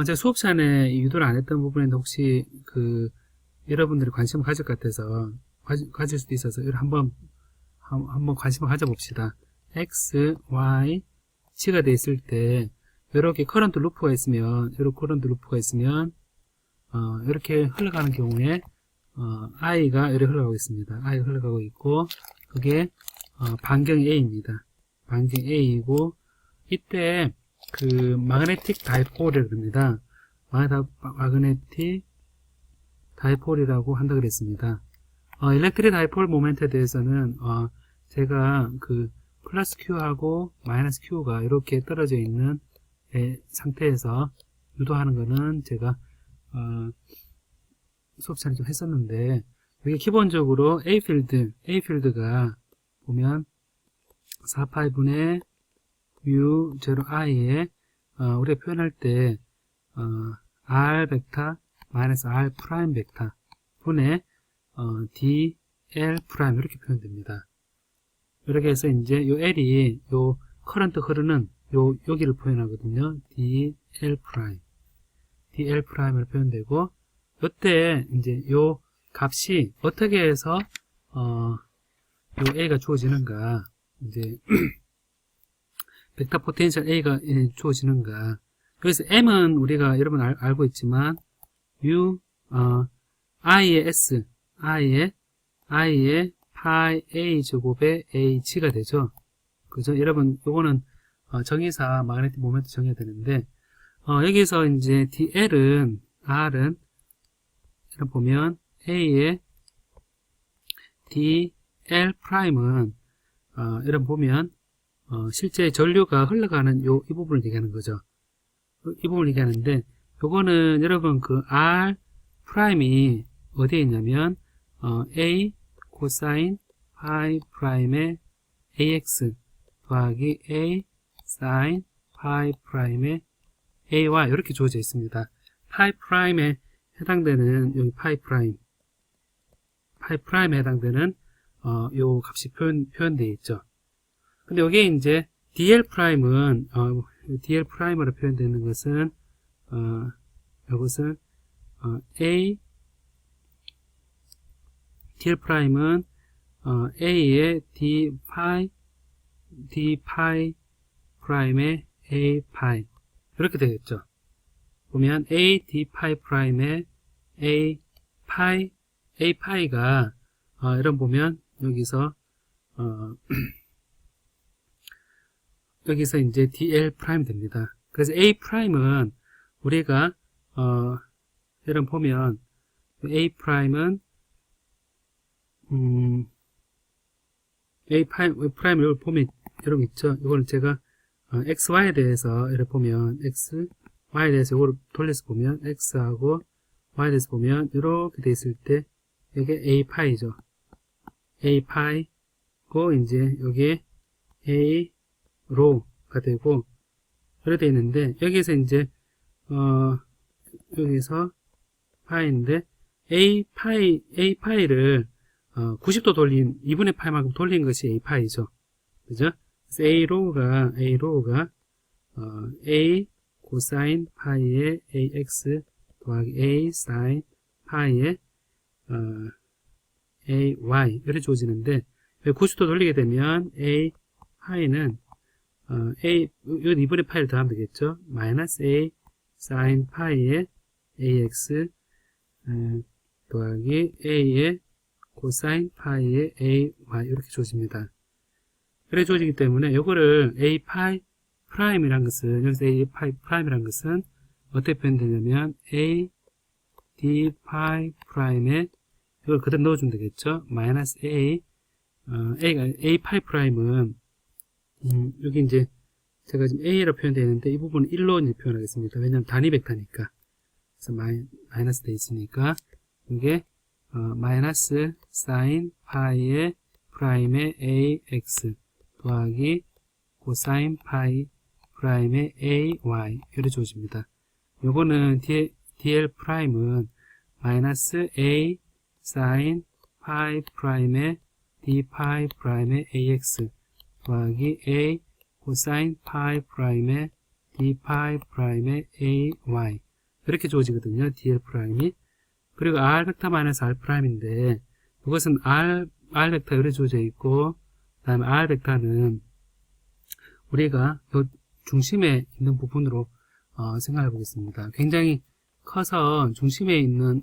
제가 수업 시간에 유도를 안 했던 부분인데 혹시 여러분들이 관심을 가질 것 같아서 가질 수도 있어서 한번 관심을 가져봅시다. x, y, 치가 돼 있을 때 이렇게 커런트 루프가 있으면 이렇게 흘러가는 경우에 i가 이렇게 흘러가고 있습니다. i가 흘러가고 있고 그게 반경이 a입니다. 반경이 a이고 이때 마그네틱 다이폴이라고 합니다. 마그네틱 다이폴이라고 한다 그랬습니다. 일렉트릭 다이폴 모멘트에 대해서는 제가 플러스 Q하고 마이너스 Q가 이렇게 떨어져 있는 상태에서 유도하는 거는 제가 수업 시간에 좀 했었는데, 이게 기본적으로 A 필드가 보면 4파이분의 U0I에 우리가 표현할 때 R 벡터 마이너스 R 프라임 벡터 분의 DL 프라임 이렇게 표현됩니다. 이렇게 해서 이제 요 L이 요 커런트 흐르는 여기를 표현하거든요. DL 프라임으로 표현되고, 이때 이제 요 값이 어떻게 해서 요 A가 주어지는가, 이제 벡터 포텐셜 A가 주어지는가. 여기서 M은 우리가 여러분 알고 있지만 I의 S, I의 파이 A 제곱의 H가 되죠. 그죠? 여러분, 요거는 정의사 마그네틱 모멘트 정해야 되는데, 여기서 이제 DL은, R은, 이렇게 보면 A의 DL 프라임은, 이렇게 보면, 실제 전류가 흘러가는 이 부분을 얘기하는 거죠. 이 부분을 얘기하는데, 요거는 여러분 R 프라임이 어디에 있냐면, A 코사인 파이 프라임의 AX 더하기 A 사인 파이 프라임의 AY 이렇게 주어져 있습니다. 파이 프라임에 해당되는 여기 파이 프라임에 해당되는 요 값이 표현되어 있죠. 근데 여기에 이제 DL 프라임은 DL 프라임으로 표현되는 것은 이것은 DL 프라임은 A의 D 파이 프라임의 A 파이 이렇게 되겠죠. 보면 A D 파이 프라임의 A 파이가 이런 보면 여기서 여기서 이제 DL 프라임 됩니다. 그래서 A 프라임은 우리가 이런 보면 A 프라임은 A 프라임 이걸 보면 이런 있죠. 이걸 제가 XY에 대해서 이렇게 보면 XY에 대해서 이걸 돌려서 보면 X하고 Y에 대해서 보면 이렇게 돼 있을 때 이게 A 파이죠. A 파이고 이제 여기에 A 로가 되고 이렇게 돼 있는데 여기서 이제 여기서 파이인데 A 파이를 90도 돌린 2분의 파이만큼 돌린 것이 A 파이죠. 그죠? 그래서 A 로우가 A 코사인 파이의 AX 더하기 A 사인 파이의 AY 이렇게 주어지는데 90도 돌리게 되면 A 파이는 A 이건 2분의 파이를 더하면 되겠죠. 마이너스 A 사인 파이의 AX 더하기 A의 코사인 파이의 AY 이렇게 주어집니다. 이렇게 주어지기 때문에 이거를 A 파이 프라임이란 것은 여기서 A 파이 프라임이란 것은 어떻게 표현되냐면 A D 파이 프라임에 이걸 그대로 넣어주면 되겠죠. 마이너스 A 파이 프라임은 여기 이제 제가 지금 A로 표현되어 있는데 이 부분은 1로 이제 표현하겠습니다. 왜냐하면 단위 벡터니까. 그래서 마이너스 되어 있으니까 이게 마이너스 사인 파이의 프라임의 AX 더하기 코사인 파이 프라임의 AY 이렇게 주어집니다. 요거는 DL 프라임은 마이너스 A 사인 파이 프라임의 D 파이 프라임의 AX 더하기 A 코사인 파이 프라임의 d 파이 프라임의 ay 이렇게 주어지거든요. dl 프라임이. 그리고 r 벡터 마이너스 r 프라임인데 이것은 r 벡터 이렇게 주어져 있고 그 다음에 r 벡터는 우리가 요 중심에 있는 부분으로 생각해 보겠습니다. 굉장히 커서 중심에 있는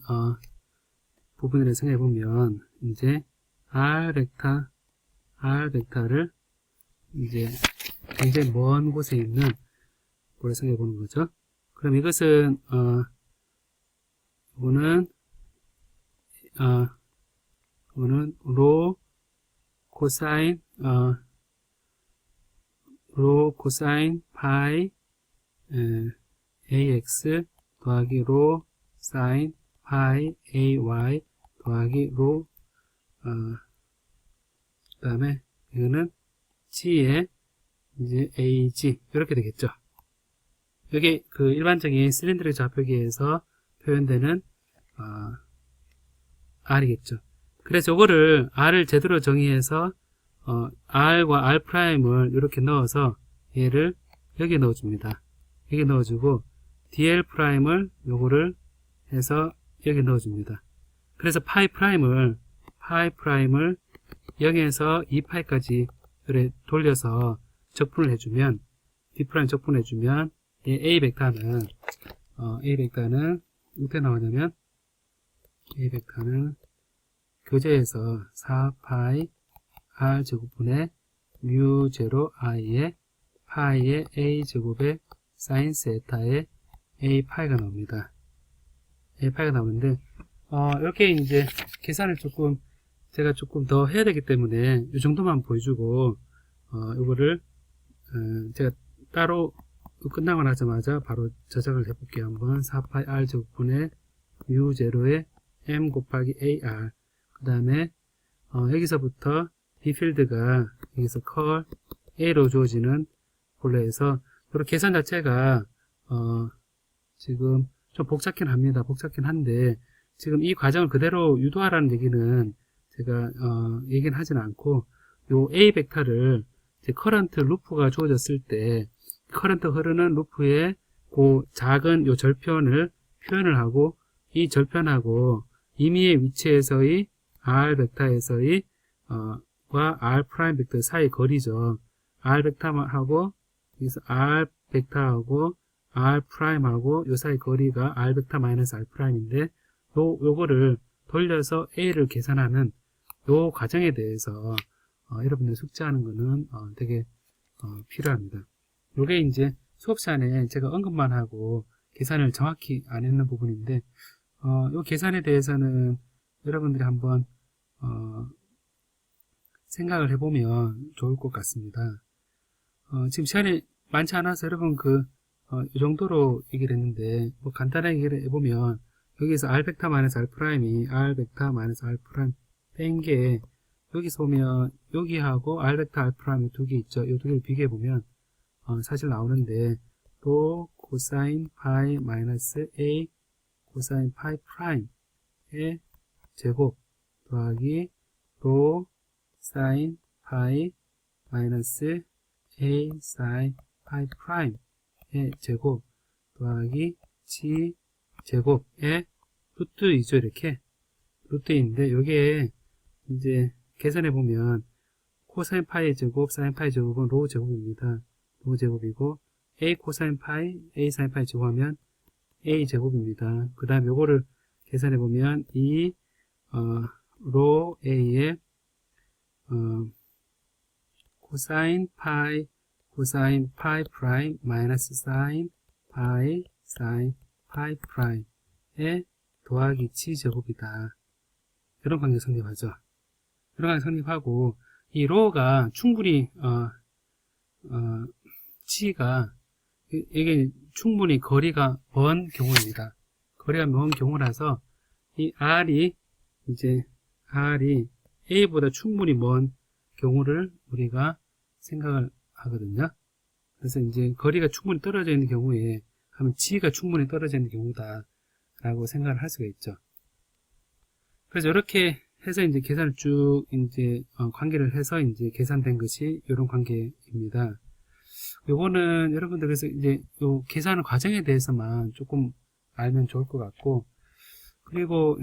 부분을 생각해 보면 이제 r 벡터를 이제 굉장히 먼 곳에 있는 걸 생각해 보는 거죠. 그럼 이것은 이거는 로 코사인 파이 ax 더하기 로 사인 파이 ay 더하기 로 그 다음에 이거는 g의 이제 ag 이렇게 되겠죠. 여기 그 일반적인 실린더릭 좌표기에서 표현되는 r이겠죠. 그래서 이거를 r을 제대로 정의해서 r과 r'을 이렇게 넣어서 얘를 여기 넣어줍니다. 여기 넣어주고 dl'을 요거를 해서 여기 넣어줍니다. 그래서 파이'을 0에서 2파이까지 돌려서 적분을 해주면 d' 적분해주면 a 벡터는 어떻게 나오냐면 a 벡터는 교재에서 4파이 r 제곱분의 mu 제로 i의 파이의 a 제곱의 사인 세타의 a 파이가 나옵니다. a 파이가 나오는데 이렇게 이제 계산을 제가 조금 더 해야 되기 때문에 이 정도만 보여주고 이거를 제가 따로 끝나고 나자마자 바로 저작을 해볼게요. 한번 4파이 r 제곱분의 mu 제로의 m 곱하기 ar 그 다음에 여기서부터 B 필드가 여기서 컬 A로 주어지는 걸로 해서 이렇게 계산 자체가 지금 좀 복잡긴 합니다. 복잡긴 한데 지금 이 과정을 그대로 유도하라는 얘기는 제가 얘기는 하지는 않고 요 A 벡터를 이제 커런트 루프가 주어졌을 때 커런트 흐르는 루프의 그 작은 요 절편을 표현을 하고 이 절편하고 임의의 위치에서의 R 벡터에서의 과 R 프라임 벡터 사이 거리죠. R 벡터하고 여기서 R 벡터하고 R 프라임하고 요 사이 거리가 R 벡터 마이너스 R 프라임인데 요거를 돌려서 A를 계산하는 요 과정에 대해서 여러분들 숙지하는 거는 되게 필요합니다. 요게 이제 수업 시간에 제가 언급만 하고 계산을 정확히 안 했는 부분인데 요 계산에 대해서는 여러분들이 한번 생각을 해보면 좋을 것 같습니다. 지금 시간이 많지 않아서 여러분 이 정도로 얘기를 했는데 뭐 간단하게 얘기를 해보면 여기서 R 벡터 마이너스 R 프라임이 R 벡터 마이너스 R 프라임 뺀 게 여기서 보면 여기하고 R 벡터 R 프라임 두 개 있죠. 이 두 개를 비교해 보면 사실 나오는데 또 코사인 파이 마이너스 A 코사인 파이 프라임의 제곱 더하기 로 사인 파이 마이너스 A 사인 파이 프라임의 제곱 더하기 G 제곱의 루트이죠. 이렇게 루트인데 요게 이제 계산해 보면 코사인 파이 제곱 사인 파이 제곱은 로 제곱입니다. 로 제곱이고 A 코사인 파이 A 사인 파이 제곱하면 A 제곱입니다. 그 다음 요거를 계산해 보면 이 로 A의 코사인 파이 프라임 마이너스 사인 파이 프라임의 더하기 G 제곱이다. 이런 관계 성립하죠. 이런 관계 성립하고 이 로가 충분히 G가 이게 충분히 거리가 먼 경우입니다. 거리가 먼 경우라서 이 R이 A보다 충분히 먼 경우를 우리가 생각을 하거든요. 그래서 이제 거리가 충분히 떨어져 있는 경우에 하면 G가 충분히 떨어져 있는 경우다 라고 생각을 할 수가 있죠. 그래서 이렇게 해서 이제 계산을 쭉 관계를 해서 이제 계산된 것이 이런 관계입니다. 요거는 여러분들 그래서 이제 요 계산 과정에 대해서만 조금 알면 좋을 것 같고, 그리고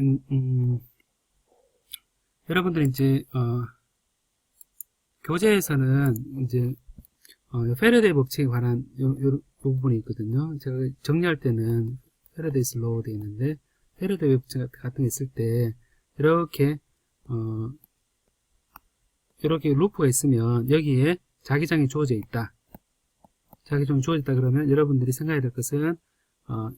여러분들 이제 교재에서는 이제 페러데이 법칙에 관한 요 부분이 있거든요. 제가 정리할 때는 페러데이스 로우 되어 있는데, 페러데이 법칙 같은 게 있을 때 이렇게 이렇게 루프가 있으면 여기에 자기장이 주어져 있다. 자기장이 주어져 있다 그러면 여러분들이 생각해야 될 것은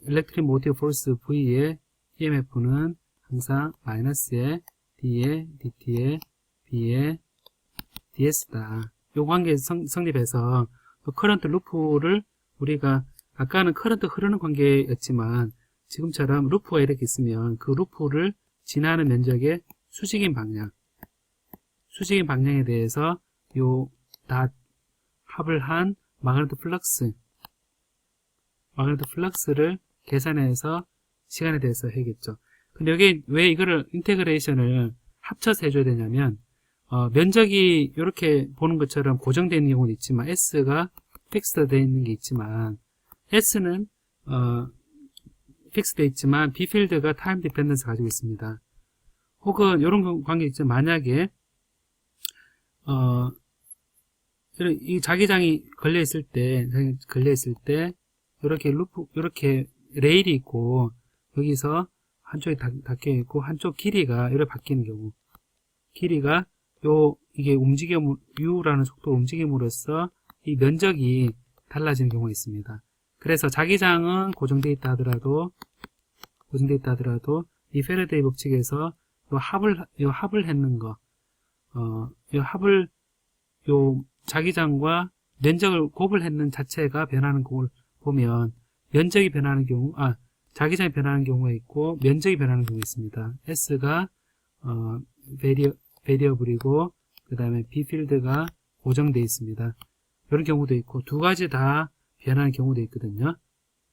일렉트릭 모티브 포스 V의 EMF는 항상 마이너스에 D에 DT에 B에 DS다. 요 관계 성립해서 커런트 루프를 우리가 아까는 커런트 흐르는 관계였지만 지금처럼 루프가 이렇게 있으면 그 루프를 지나는 면적의 수직인 방향에 대해서 요 다 합을 한 마그네틱 플럭스를 계산해서 시간에 대해서 해야겠죠. 근데 여기 왜 이거를 인테그레이션을 합쳐서 해줘야 되냐면 면적이 이렇게 보는 것처럼 고정되어 있는 경우도 있지만 S가 픽스되어 있는 게 있지만 S는 픽스되어 있지만 B필드가 타임 디펜던스 가지고 있습니다. 혹은 이런 관계 있죠. 만약에 이 자기장이 걸려 있을 때 이렇게 이렇게 레일이 있고 여기서 한쪽이 닫혀 있고 한쪽 길이가 이렇게 바뀌는 경우, 길이가 이게 U라는 속도로 움직임으로써 이 면적이 달라지는 경우가 있습니다. 그래서 자기장은 고정되어 있다 하더라도 이 페러데이 법칙에서 요 합을 했는 거, 요 자기장과 면적을 곱을 했는 자체가 변하는 걸 보면 면적이 변하는 경우, 자기장이 변하는 경우가 있고 면적이 변하는 경우가 있습니다. S가 베리어블이고 그 다음에 B필드가 고정되어 있습니다. 이런 경우도 있고 두 가지 다 변하는 경우도 있거든요.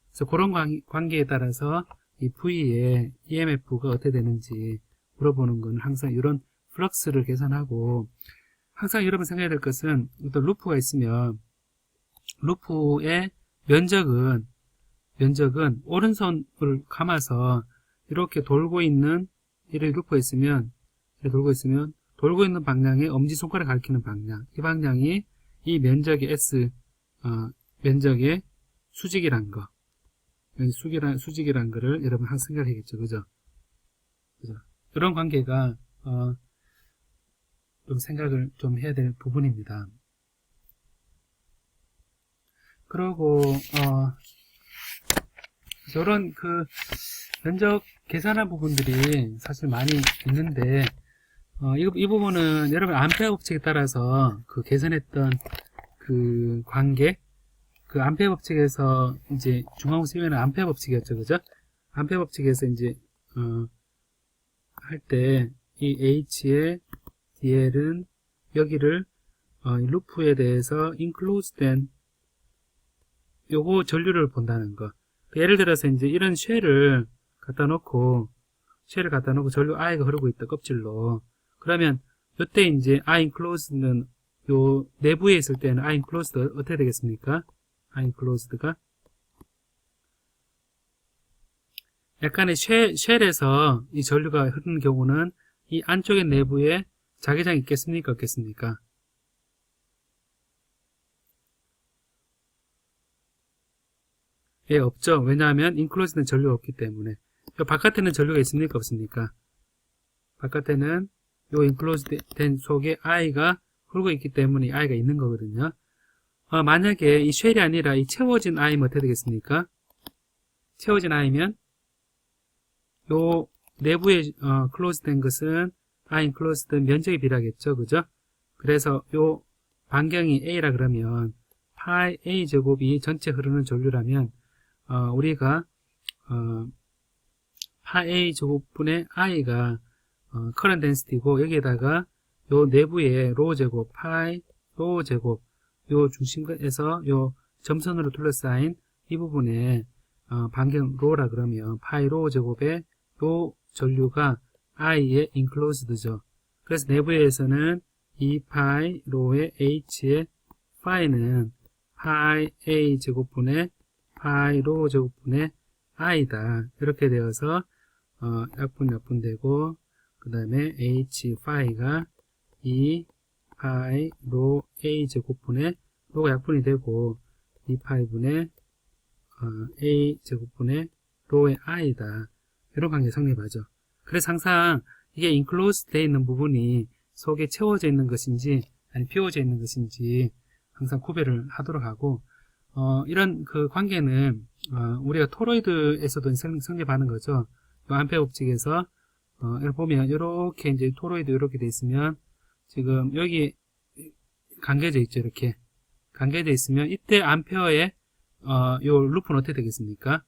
그래서 그런 관계에 따라서 이 V의 EMF가 어떻게 되는지 물어보는 건 항상 이런 플럭스를 계산하고, 항상 여러분 생각해야 될 것은 어떤 루프가 있으면 루프의 면적은 오른손을 감아서 이렇게 돌고 있는 이렇게 루프가 있으면 돌고 있는 방향에 엄지손가락 가리키는 방향, 이 방향이 이 면적의 S 면적의 수직이란 거, 수직이란 거를 여러분 항상 생각해야겠죠, 그죠? 이런 관계가 좀 생각을 좀 해야 될 부분입니다. 그리고 이런 그 면적 계산한 부분들이 사실 많이 있는데 이 부분은 여러분 암페어 법칙에 따라서 그 계산했던 그 관계, 그 암페어 법칙에서 이제 중앙우 쓰면은 암페어 법칙이었죠, 그죠? 암페어 법칙에서 이제 할 때 이 H의 DL은 여기를 이 루프에 대해서 enclosed된 요거 전류를 본다는 거. 예를 들어서 이제 이런 쉘을 갖다 놓고 전류 I가 흐르고 있다, 껍질로. 그러면 이때 이제 I enclosed는 요 내부에 있을 때는 I enclosed 어떻게 되겠습니까? I enclosed가 약간의 쉘에서 이 전류가 흐르는 경우는 이 안쪽의 내부에 자기장이 있겠습니까? 없겠습니까? 예, 없죠. 왜냐하면 enclosed는 전류가 없기 때문에. 바깥에는 전류가 있습니까? 없습니까? 바깥에는 요 enclosed 된 속에 I가 흐르고 있기 때문에 I가 있는 거거든요. 만약에 이 쉘이 아니라 이 채워진 I면 어떻게 되겠습니까? 채워진 I면 요 내부에 closed 된 것은 I enclosed 면적이 비례하겠죠, 그죠? 그래서 요 반경이 A라 그러면 파이 A 제곱이 전체 흐르는 전류라면 우리가 파이 A 제곱분의 I가 current density고 여기에다가 요 내부에 로 제곱 파이 로 제곱 요 중심에서 요 점선으로 둘러싸인 이 부분에 반경 로라 그러면 파이 로 제곱에 요 전류가 I의 enclosed죠. 그래서 내부에서는 2파이 로의 H의 파이는 파이 a 제곱분의 파이 로 제곱분의 i다. 이렇게 되어서 약분되고 그 다음에 h 파이가 2 파이 로 a 제곱분의 로가 약분이 되고 2파이분의 a 제곱분의 로의 i다. 이런 관계 성립하죠. 그래서 항상 이게 enclosed 되어 있는 부분이 속에 채워져 있는 것인지 아니 비워져 있는 것인지 항상 구별을 하도록 하고 이런 그 관계는 우리가 토로이드에서도 성립하는 거죠. 암페어 법칙에서 이렇게 보면 이렇게 이제 토로이드 이렇게 돼 있으면 지금 여기 관계져 있죠. 이렇게 관계돼 있으면 이때 암페어의 요 루프는 어떻게 되겠습니까?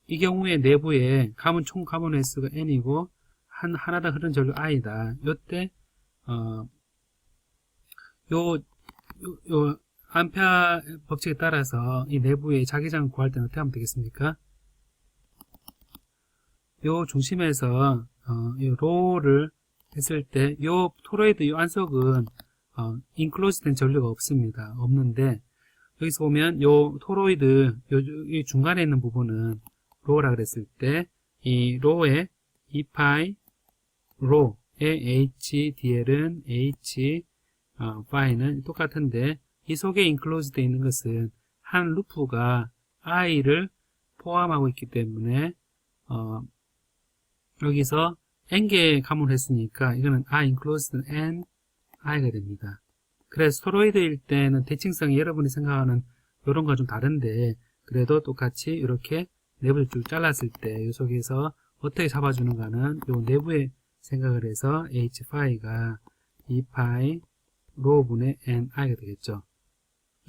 이 경우에 내부에 총 가문 횟수가 n이고 하나다 흐르는 전류 i다. 요때 요 암페어 법칙에 따라서 이 내부의 자기장을 구할 때는 어떻게 하면 되겠습니까? 요 중심에서 요 로를 했을 때 요 토로이드 요 안속은 인클로즈 된 전류가 없습니다. 없는데 여기서 보면 요 토로이드 이 중간에 있는 부분은 로라 그랬을 때 이 로의 2파이 로의 HDL은 H 파이는 똑같은데 이 속에 인클로즈 되어 있는 것은 한 루프가 I를 포함하고 있기 때문에 여기서 n개 가문 횟수니까 이거는 I enclosed n I가 됩니다. 그래서 토로이드일 때는 대칭성이 여러분이 생각하는 이런 거 좀 다른데 그래도 똑같이 이렇게 내부를 쭉 잘랐을 때 이 속에서 어떻게 잡아주는가는 요 내부에 생각을 해서 H 파이가 2파이 로분의 NI가 되겠죠.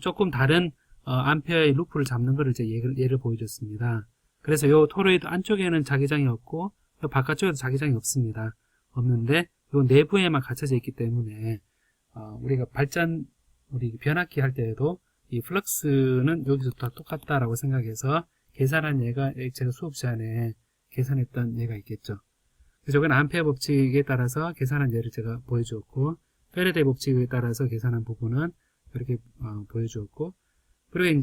조금 다른 암페어의 루프를 잡는 것을 이제 예를 보여줬습니다. 그래서 요 토로이드 안쪽에는 자기장이 없고 요 바깥쪽에도 자기장이 없습니다. 없는데 요 내부에만 갇혀져 있기 때문에 우리가 우리 변압기 할 때에도 이 플럭스는 여기서 다 똑같다라고 생각해서 계산한 예가 제가 수업 시간에 계산했던 예가 있겠죠. 그래서 이건 암페어 법칙에 따라서 계산한 예를 제가 보여주었고 페레데이 법칙에 따라서 계산한 부분은 이렇게 보여주었고 그리고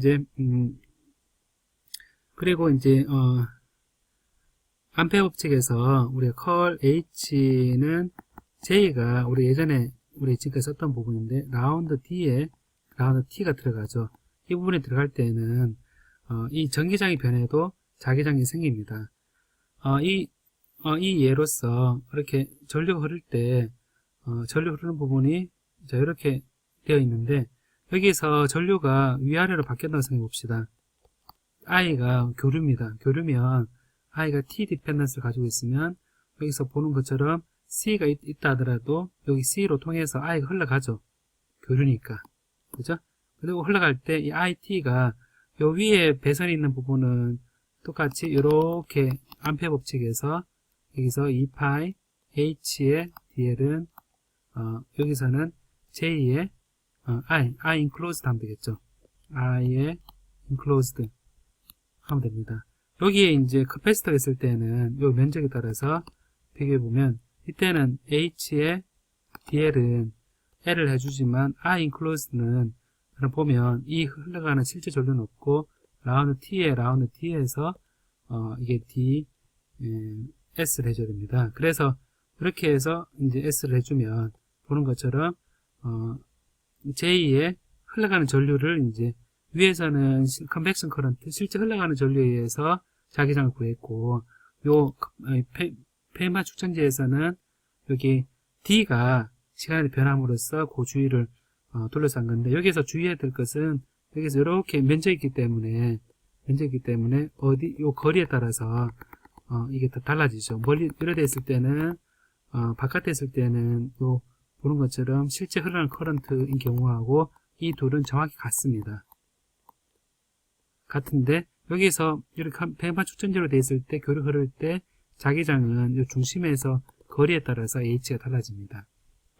이제 암페어 법칙에서 우리가 컬 H는 J가 우리 예전에 우리 지금까지 썼던 부분인데 라운드 D에 라운드 T가 들어가죠. 이 부분에 들어갈 때는 이 전기장이 변해도 자기장이 생깁니다. 이 예로서 이렇게 전류가 흐를 때 전류 흐르는 부분이 자 이렇게 되어 있는데 여기서 전류가 위아래로 바뀐다고 생각해 봅시다. I가 교류입니다. 교류면 I가 T 디펜던스를 가지고 있으면 여기서 보는 것처럼 C가 있다 하더라도 여기 C로 통해서 I가 흘러가죠. 교류니까. 그죠? 그리고 흘러갈 때 이 IT가 요 위에 배선이 있는 부분은 똑같이 이렇게 암페어 법칙에서 여기서 2파이 H의 DL은 여기서는 J의 I enclosed 하면 되겠죠. I의 enclosed 하면 됩니다. 여기에 이제 커패시터가 있을 때는 요 면적에 따라서 비교해 보면 이때는 H의 DL은 L을 해주지만 I enclosed는 보면 이 흘러가는 실제 전류는 없고 라운드 T에서 이게 D S를 해줘야 됩니다. 그래서 이렇게 해서 이제 S를 해주면 보는 것처럼 J의 흘러가는 전류를 이제 위에서는 컨벡션 커런트 실제 흘러가는 전류에 의해서 자기장을 구했고 요 페인만 축전지에서는 여기 D가 시간의 변함으로써 그 주위를 둘러싼 건데 여기서 주의해야 될 것은 여기서 이렇게 면적이 있기 때문에 요 거리에 따라서 이게 다 달라지죠. 멀리 이렇게 있을 때는 바깥에 있을 때는 요 보는 것처럼 실제 흐르는 커런트인 경우하고 이 둘은 정확히 같습니다. 같은데 여기서 이렇게 페인판 축전지로 되어 있을 때 교류 흐를 때 자기장은 요 중심에서 거리에 따라서 H가 달라집니다.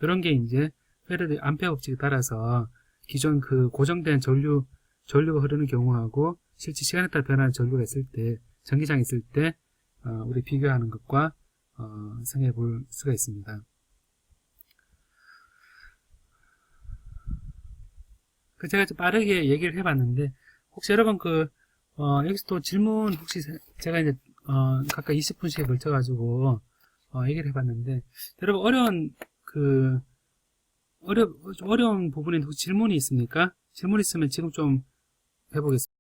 이런 게 이제 페라데이 암페어 법칙에 따라서 기존 그 고정된 전류가 흐르는 경우하고 실제 시간에 따라 변하는 전류가 있을 때 전기장이 있을 때 우리 비교하는 것과 생각해 볼 수가 있습니다. 그 제가 좀 빠르게 얘기를 해봤는데, 혹시 여러분 여기서 또 질문 혹시 제가 이제, 각각 20분씩에 걸쳐가지고, 얘기를 해봤는데, 여러분 좀 어려운 부분에 혹시 질문이 있습니까? 질문 있으면 지금 좀 해보겠습니다.